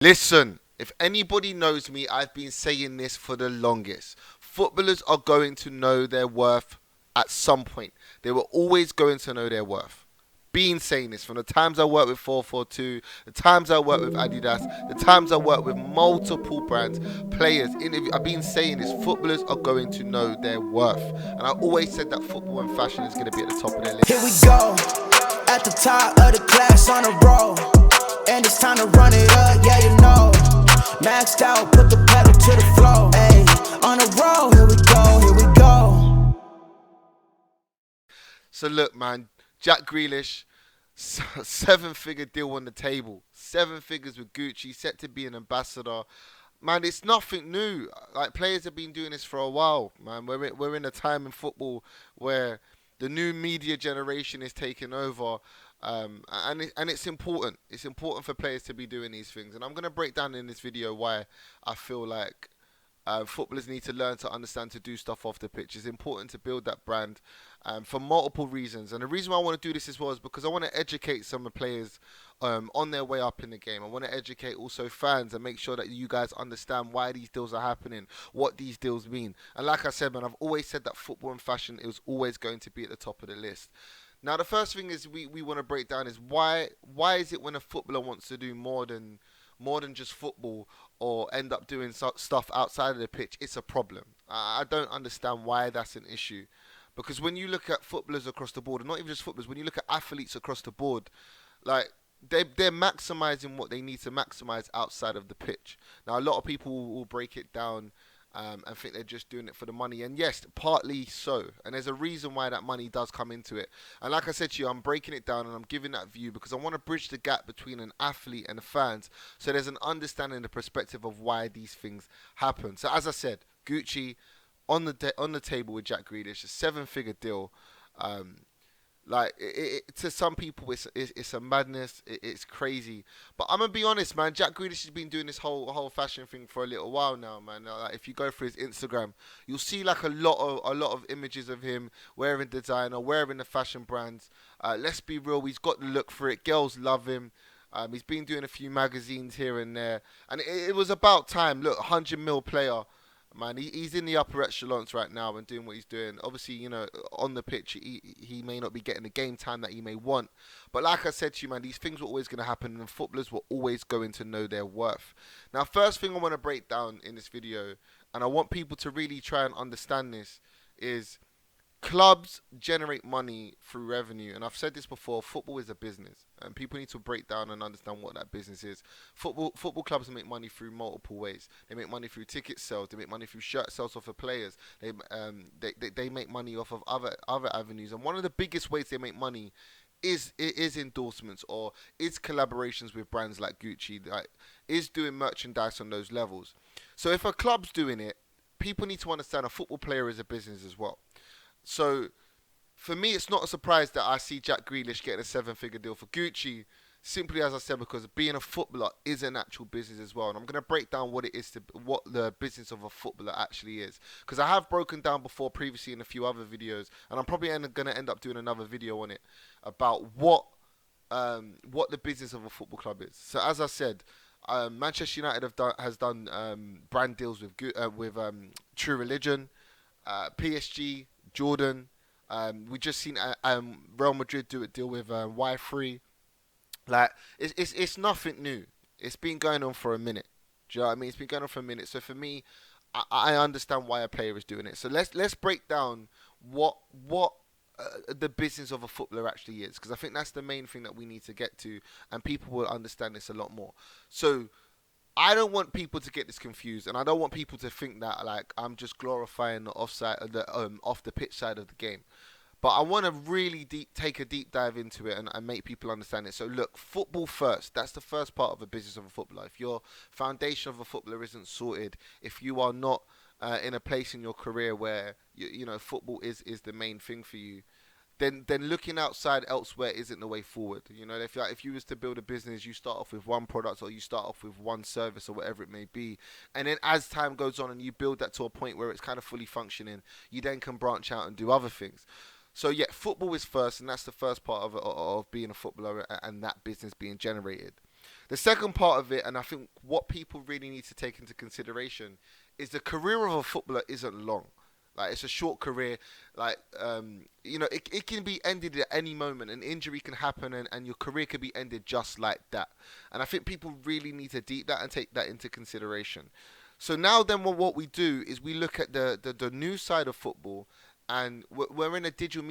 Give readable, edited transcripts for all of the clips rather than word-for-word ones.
Listen, if anybody knows me, I've been saying this for the longest. Footballers are going to know their worth at some point. They were always going to know their worth. Been saying this from the times I worked with 442, the times I worked with Adidas, the times I worked with multiple brands, players. I've been saying this. Footballers are going to know their worth, and I always said that football and fashion is going to be at the top of their list. Here we go, at the top of the class on a roll, and it's time to run it up, yeah you know. Maxed out, put the pedal to the floor, ayy, on a roll, here we go, here we go. So look, man, Jack Grealish, 7-figure deal on the table, 7 figures with Gucci, set to be an ambassador. Man, it's nothing new. Like, players have been doing this for a while, man. We're in a time in football where the new media generation is taking over, and it's important. It's important for players to be doing these things. And I'm gonna break down in this video why I feel like footballers need to learn to understand to do stuff off the pitch. It's important to build that brand for multiple reasons. And the reason why I want to do this as well is because I want to educate some of the players on their way up in the game. I want to educate also fans and make sure that you guys understand why these deals are happening, what these deals mean. And like I said, man, I've always said that football and fashion, it was always going to be at the top of the list. Now, the first thing is we want to break down is why is it when a footballer wants to do more than just football or end up doing stuff outside of the pitch, it's a problem. I don't understand why that's an issue. Because when you look at footballers across the board, and not even just footballers, when you look at athletes across the board, like they're maximizing what they need to maximize outside of the pitch. Now, a lot of people will break it down and think they're just doing it for the money. And yes, partly so. And there's a reason why that money does come into it. And like I said to you, I'm breaking it down and I'm giving that view because I want to bridge the gap between an athlete and the fans. So there's an understanding and a perspective of why these things happen. So as I said, Gucci on the table with Jack Grealish, a 7-figure deal. Like to some people, it's a madness. It's crazy. But I'm gonna be honest, man. Jack Grealish has been doing this whole fashion thing for a little while now, man. Like, if you go through his Instagram, you'll see like a lot of images of him wearing designer, wearing the fashion brands. Let's be real, he's got the look for it. Girls love him. He's been doing a few magazines here and there, and it was about time. Look, 100 mil player. Man, he's in the upper echelons right now and doing what he's doing. Obviously, on the pitch, he may not be getting the game time that he may want. But like I said to you, man, these things were always going to happen and footballers were always going to know their worth. Now, first thing I want to break down in this video, and I want people to really try and understand this, is clubs generate money through revenue. And I've said this before, football is a business. And people need to break down and understand what that business is. Football clubs make money through multiple ways. They make money through ticket sales. They make money through shirt sales off of players. They make money off of other avenues. And one of the biggest ways they make money is endorsements or is collaborations with brands like Gucci. Like, is doing merchandise on those levels. So if a club's doing it, people need to understand a football player is a business as well. So, for me, it's not a surprise that I see Jack Grealish getting a 7-figure deal for Gucci, simply as I said, because being a footballer is an actual business as well. And I'm going to break down what the business of a footballer actually is. Because I have broken down before previously in a few other videos, and I'm probably going to end up doing another video on it about what the business of a football club is. So, as I said, Manchester United has done brand deals with True Religion, PSG, Jordan. We just seen Real Madrid do a deal with Y3. Like it's nothing new. It's been going on for a minute. Do you know what I mean? It's been going on for a minute. So for me, I understand why a player is doing it. So let's break down what the business of a footballer actually is, because I think that's the main thing that we need to get to, and people will understand this a lot more. So I don't want people to get this confused, and I don't want people to think that like I'm just glorifying the off the pitch side of the game. But I want to really take a deep dive into it and make people understand it. So look, football first. That's the first part of the business of a footballer. If your foundation of a footballer isn't sorted, if you are not in a place in your career where football is the main thing for you, then looking outside elsewhere isn't the way forward. If you was to build a business, you start off with one product or you start off with one service or whatever it may be, and then as time goes on and you build that to a point where it's kind of fully functioning, you then can branch out and do other things. So yeah, football is first, and that's the first part of being a footballer and that business being generated. The second part of it, and I think what people really need to take into consideration, is the career of a footballer isn't long. Like, it's a short career. Like, it can be ended at any moment. An injury can happen, and your career could be ended just like that. And I think people really need to deep that and take that into consideration. So now then, what we do is we look at the new side of football, and we're in a digital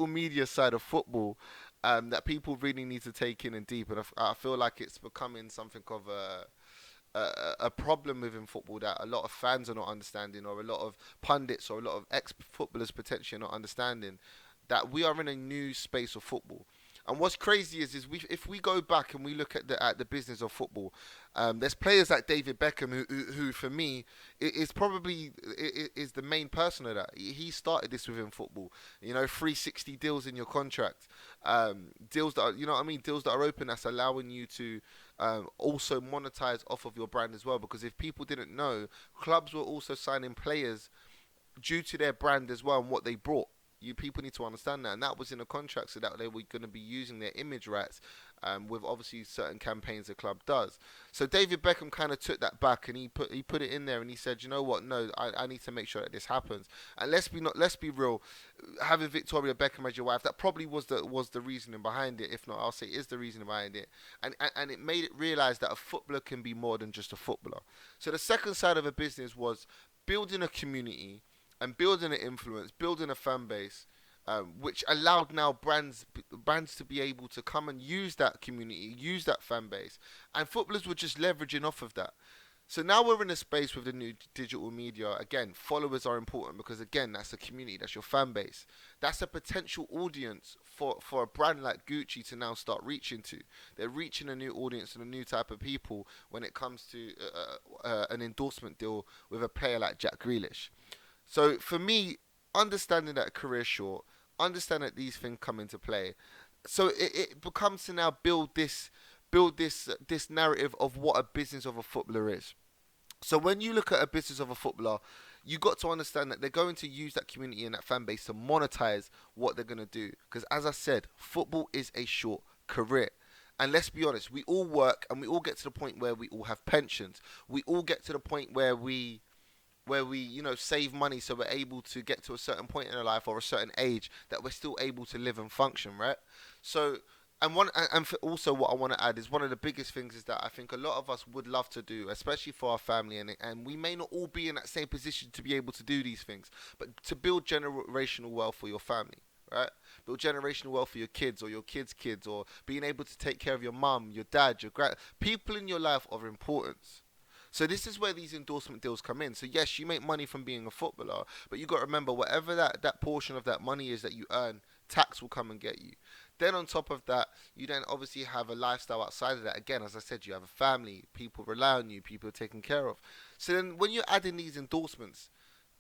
media side of football, that people really need to take in and deep. And I feel like it's becoming something of a problem within football that a lot of fans are not understanding, or a lot of pundits or a lot of ex-footballers potentially are not understanding, that we are in a new space of football. And what's crazy is if we go back and we look at the business of football, there's players like David Beckham who for me is probably is the main person of that. He started this within football. 360 deals in your contract, deals that are, you know what I mean, deals that are open, that's allowing you to also monetize off of your brand as well. Because if people didn't know, clubs were also signing players due to their brand as well and what they brought. You people need to understand that, and that was in the contract, so that they were going to be using their image rights, with obviously certain campaigns the club does. So David Beckham kind of took that back, and he put it in there, and he said, you know what, no, I need to make sure that this happens. And let's be real, having Victoria Beckham as your wife, that probably was the reasoning behind it. If not, I'll say is the reasoning behind it, and it made it realize that a footballer can be more than just a footballer. So the second side of a business was building a community and building an influence, building a fan base, which allowed now brands to be able to come and use that community, use that fan base, and footballers were just leveraging off of that. So now we're in a space with the new digital media. Again, followers are important because, again, that's a community, that's your fan base. That's a potential audience for a brand like Gucci to now start reaching to. They're reaching a new audience and a new type of people when it comes to an endorsement deal with a player like Jack Grealish. So for me, understanding that a career short, understand that these things come into play. So it becomes to now build this narrative of what a business of a footballer is. So when you look at a business of a footballer, you got to understand that they're going to use that community and that fan base to monetize what they're going to do. Because as I said, football is a short career. And let's be honest, we all work and we all get to the point where we all have pensions. We all get to the point where we save money, so we're able to get to a certain point in our life or a certain age that we're still able to live and function, right? So, also what I want to add is one of the biggest things is that I think a lot of us would love to do, especially for our family, and we may not all be in that same position to be able to do these things, but to build generational wealth for your family, right? Build generational wealth for your kids or your kids' kids, or being able to take care of your mum, your dad, your grand people in your life of importance. So this is where these endorsement deals come in. So yes, you make money from being a footballer, but you got to remember, whatever that portion of that money is that you earn, tax will come and get you. Then on top of that, you then obviously have a lifestyle outside of that. Again, as I said, you have a family, people rely on you, people are taken care of. So then when you're adding these endorsements,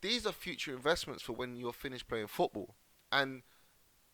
these are future investments for when you're finished playing football. And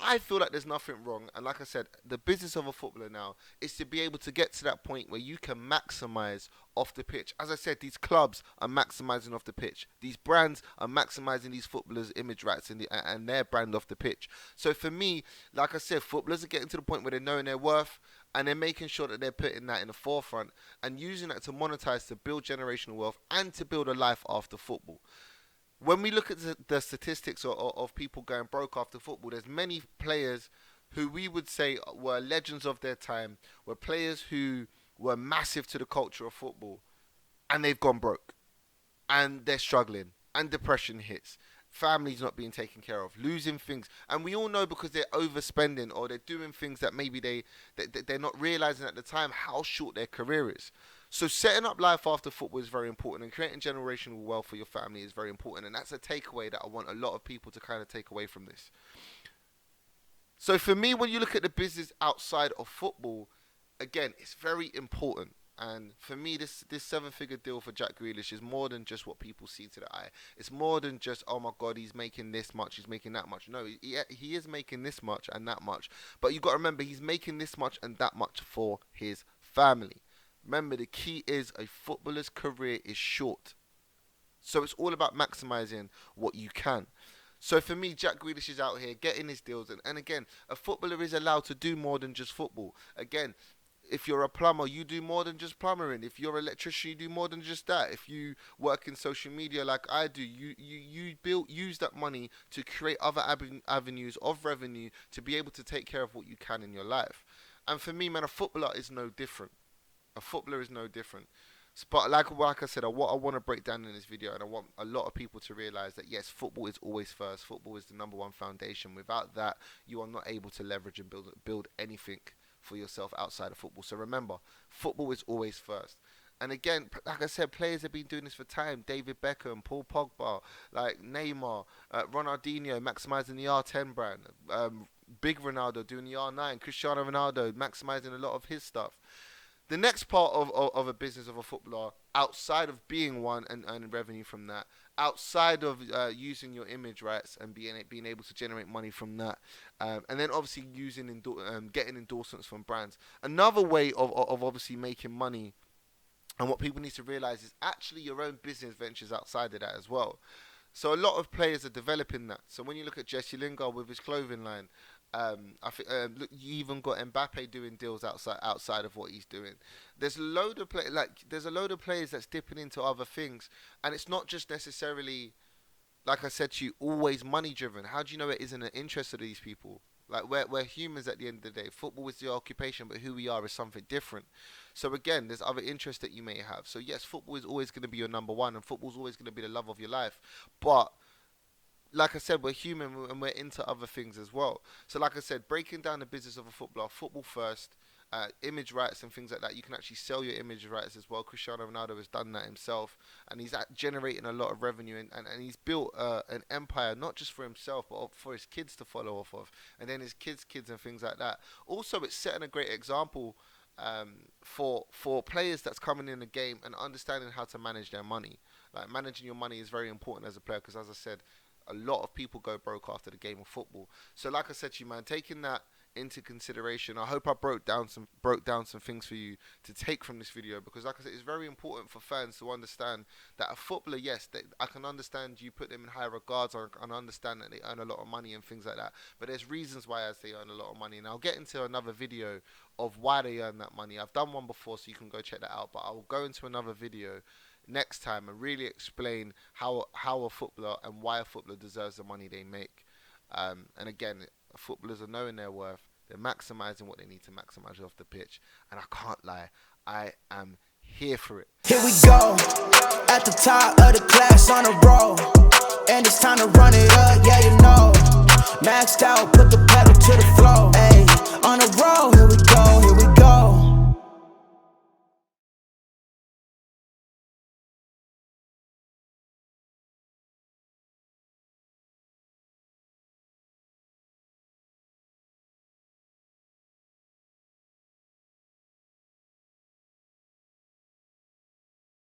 I feel like there's nothing wrong, and like I said, the business of a footballer now is to be able to get to that point where you can maximize off the pitch. As I said, these clubs are maximizing off the pitch. These brands are maximizing these footballers' image rights and their brand off the pitch. So for me, like I said, footballers are getting to the point where they're knowing their worth, and they're making sure that they're putting that in the forefront and using that to monetize, to build generational wealth, and to build a life after football. When we look at the statistics of people going broke after football, there's many players who we would say were legends of their time, were players who were massive to the culture of football, and they've gone broke, and they're struggling, and depression hits, families not being taken care of, losing things, and we all know because they're overspending or they're doing things that maybe they're not realizing at the time how short their career is. So setting up life after football is very important, and creating generational wealth for your family is very important, and that's a takeaway that I want a lot of people to kind of take away from this. So for me, when you look at the business outside of football, again, it's very important. And for me, this seven-figure deal for Jack Grealish is more than just what people see to the eye. It's more than just, oh my God, he's making this much, he's making that much. No, he is making this much and that much. But you got to remember, he's making this much and that much for his family. Remember, the key is a footballer's career is short. So it's all about maximizing what you can. So for me, Jack Grealish is out here getting his deals. And again, a footballer is allowed to do more than just football. Again, if you're a plumber, you do more than just plumbing. If you're an electrician, you do more than just that. If you work in social media like I do, use that money to create other avenues of revenue to be able to take care of what you can in your life. And for me, man, a footballer is no different. A footballer is no different. But like I said, what I want to break down in this video, and I want a lot of people to realize that yes, football is always first. Football is the number one foundation. Without that, you are not able to leverage and build anything for yourself outside of football. So remember, football is always first. And again, like I said, players have been doing this for time. David Beckham, Paul Pogba, like Neymar, Ronaldinho, maximizing the R10 brand. Big Ronaldo doing the R9. Cristiano Ronaldo maximizing a lot of his stuff. The next part of a business of a footballer, outside of being one and earning revenue from that, outside of using your image rights and being able to generate money from that, and then obviously getting endorsements from brands. Another way of obviously making money, and what people need to realize, is actually your own business ventures outside of that as well. So a lot of players are developing that. So when you look at Jesse Lingard with his clothing line, I think look, you even got Mbappe doing deals outside of what he's doing. There's a load of players that's dipping into other things, and it's not just necessarily, like I said to you, always money driven. How do you know it isn't an interest of these people? Like we're humans at the end of the day. Football is the occupation, but who we are is something different. So again, there's other interests that you may have. So yes, football is always going to be your number one, and football is always going to be the love of your life. But like I said, we're human and we're into other things as well. So like I said, breaking down the business of a footballer, football first, image rights and things like that. You can actually sell your image rights as well. Cristiano Ronaldo has done that himself, and he's generating a lot of revenue, and he's built an empire, not just for himself, but for his kids to follow off of, and then his kids' and things like that. Also, it's setting a great example for players that's coming in the game and understanding how to manage their money. Like, managing your money is very important as a player, because as I said, a lot of people go broke after the game of football. So like I said to you, man, taking that into consideration, I hope I broke down some things for you to take from this video, because like I said, it's very important for fans to understand that a footballer, yes, I can understand you put them in high regards, I understand that they earn a lot of money and things like that, but there's reasons why as they earn a lot of money, and I'll get into another video of why they earn that money. I've done one before, so you can go check that out, but I'll go into another video next time and really explain how a footballer and why a footballer deserves the money they make. And again, footballers are knowing their worth. They're maximising what they need to maximise off the pitch. And I can't lie, I am here for it. Here we go, at the top of the class on a roll, and it's time to run it up, yeah you know. Maxed out, put the pedal to the floor, ayy, on a roll.